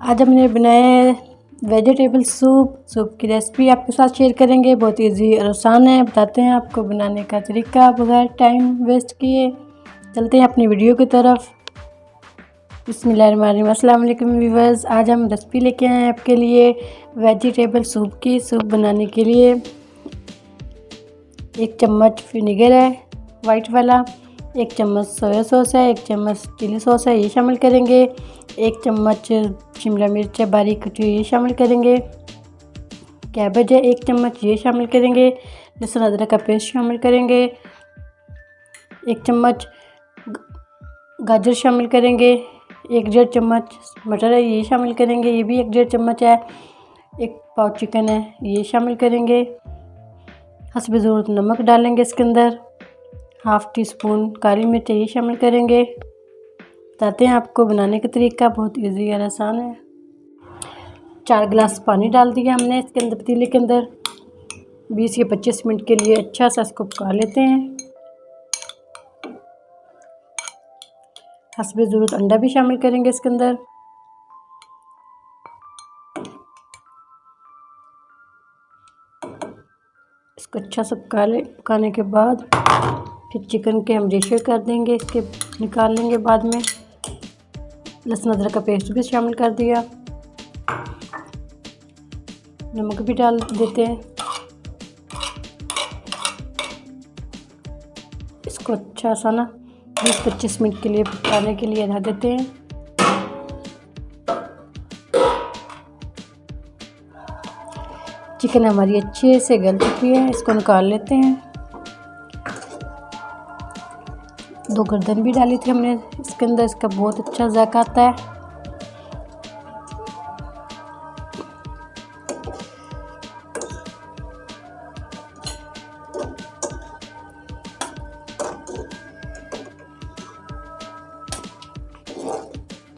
आज हमने बनाया है वेजिटेबल सूप की रेसिपी आपके साथ शेयर करेंगे। बहुत इजी और आसान है। बताते हैं आपको बनाने का तरीका बगैर टाइम वेस्ट किए। चलते हैं अपनी वीडियो की तरफ। बिस्मिल्लाहिर्रहमानिर्रहीम। अस्सलाम वालेकुम व्यूअर्स। आज हम रेसिपी लेके आए हैं आपके लिए वेजिटेबल सूप की। सूप बनाने के लिए 1 चम्मच विनेगर है वाइट वाला, 1 चम्मच सोया सॉस है, 1 चम्मच चिली सॉस है, ये शामिल करेंगे। 1 चम्मच शिमला मिर्च है बारीक कटी हुई, ये शामिल करेंगे। कैबेज है 1 चम्मच, ये शामिल करेंगे। लहसुन अदरक का पेस्ट शामिल करेंगे। 1 चम्मच गाजर शामिल करेंगे। 1 डेढ़ चम्मच मटर है, ये शामिल करेंगे, ये भी 1 डेढ़ चम्मच है। 1 पाव चिकन है, ये शामिल करेंगे। हस्ब ज़रूरत नमक डालेंगे इसके अंदर। हाफ़ टी स्पून काली मिर्च ये शामिल करेंगे। बताते हैं आपको बनाने का तरीका, बहुत इजी और आसान है। 4 गिलास पानी डाल दिया हमने इसके अंदर, पतीले के अंदर। 20 या 25 मिनट के लिए अच्छा सा इसको पका लेते हैं। हस्ब ज़रूरत अंडा भी शामिल करेंगे इसके अंदर। इसको अच्छा सा पकाने के बाद फिर चिकन के हम रेशो कर देंगे, इसके निकाल लेंगे बाद में। लहसुन अदरक का पेस्ट भी शामिल कर दिया। नमक भी डाल देते हैं। इसको अच्छा सा ना 20-25 मिनट के लिए पकाने के लिए रख देते हैं। चिकन हमारी अच्छे से गल चुकी है, इसको निकाल लेते हैं। 2 गर्दन भी डाली थी हमने इसके अंदर, इसका बहुत अच्छा जायका आता है।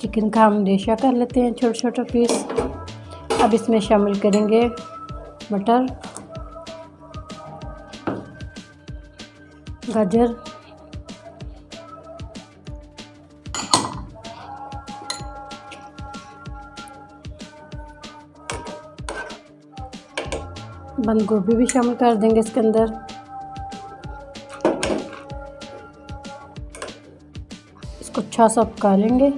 चिकन का हम रेशा कर लेते हैं छोटे छोटे पीस। अब इसमें शामिल करेंगे मटर, गाजर, बंद गोभी भी शामिल कर देंगे इसके अंदर। इसको अच्छा सा पका लेंगे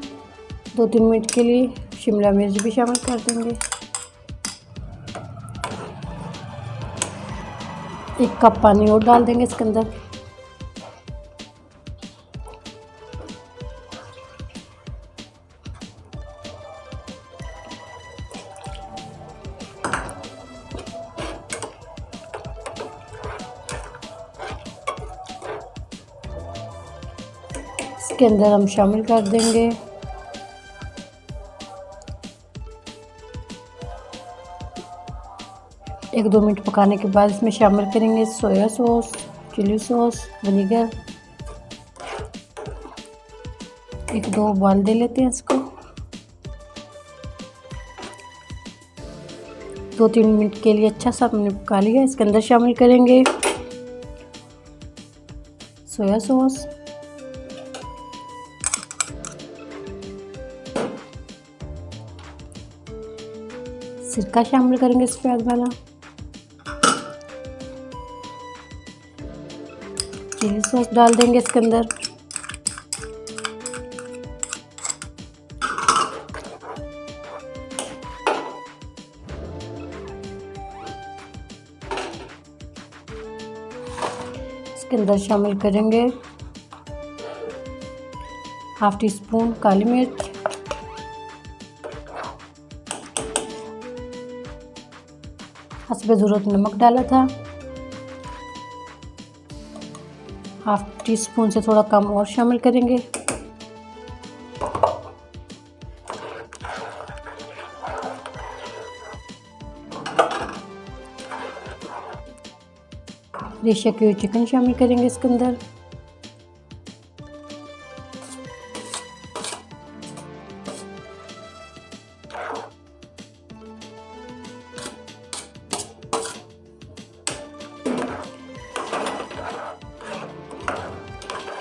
2-3 मिनट के लिए। शिमला मिर्च भी शामिल कर देंगे। 1 कप पानी और डाल देंगे इसके अंदर। इसके अंदर हम शामिल कर देंगे एक 2 मिनट पकाने के बाद इसमें शामिल करेंगे soya sauce, chilli sauce, vinegar. 1-2 उबाल दे लेते हैं इसको। 2-3 मिनट के लिए अच्छा सा हमने पका लिया। इसके अंदर शामिल करेंगे सोया सॉस, सिरका शामिल करेंगे सफ़ेद वाला, चिली सॉस डाल देंगे इसके अंदर। इसके अंदर शामिल करेंगे हाफ़ टी स्पून काली मिर्च, हस्ब ज़रूरत नमक डाला था। हाफ़ टी स्पून से थोड़ा कम और शामिल करेंगे। रेशा की हुई चिकन शामिल करेंगे इसके अंदर।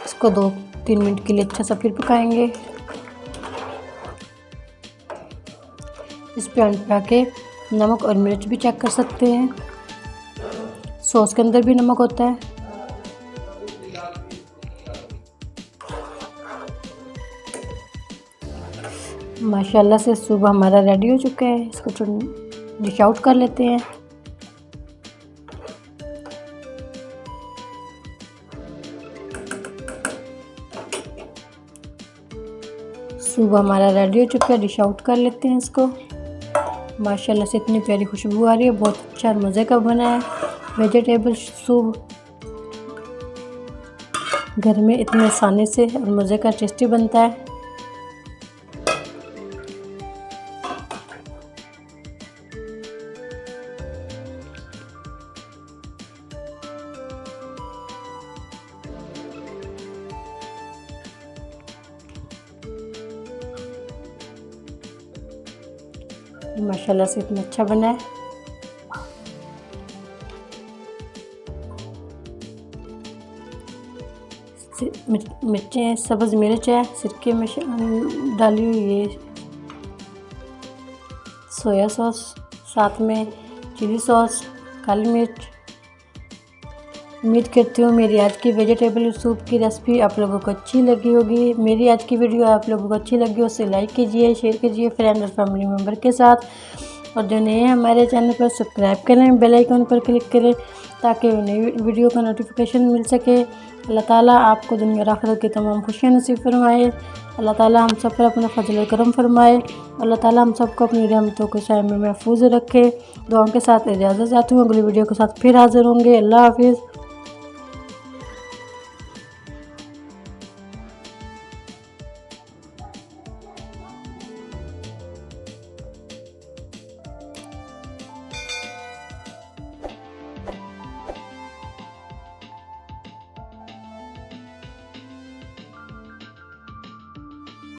इसको 2-3 मिनट के लिए अच्छा सा फिर पकाएंगे। इस पैन पे आके नमक और मिर्च भी चेक कर सकते हैं। सॉस के अंदर भी नमक होता है। माशाल्लाह से सूप हमारा रेडी हो चुका है। इसको डिश आउट कर लेते हैं। सूप हमारा रेडी हो चुका है। डिश आउट कर लेते हैं इसको। माशाल्लाह से इतनी प्यारी खुशबू आ रही है। बहुत अच्छा मज़े का बना है वेजिटेबल सूप। घर में इतने आसानी से और मज़े का टेस्टी बनता है। माशाल्लाह से इतना अच्छा बना है। मिर्चें, सब्ज़ मिर्च है सिरके में डाली हुई है, सोया सॉस, साथ में चिली सॉस, काली मिर्च। उम्मीद करती हूँ मेरी आज की वेजिटेबल सूप की रेसिपी आप लोगों को अच्छी लगी होगी। मेरी आज की वीडियो आप लोगों को अच्छी लगी हो उसे लाइक कीजिए, शेयर कीजिए फ्रेंड और फैमिली मेम्बर के साथ। और जो नए हैं हमारे चैनल पर सब्सक्राइब करें, बेल आइकन पर क्लिक करें ताकि नई वीडियो का नोटिफिकेशन मिल सके। अल्लाह ताला आपको दुनिया और आखिरत की तमाम खुशियाँ नसीब फरमाए। अल्लाह ताला हम सब पर अपना फजल और करम फरमाए। अल्लाह ताला हम सबको अपनी रहमतों के साए में महफूज रखे। दुआओं के साथ इजाज़त चाहती हूँ। अगली वीडियो के साथ फिर हाजिर होंगे। अल्लाह हाफिज़।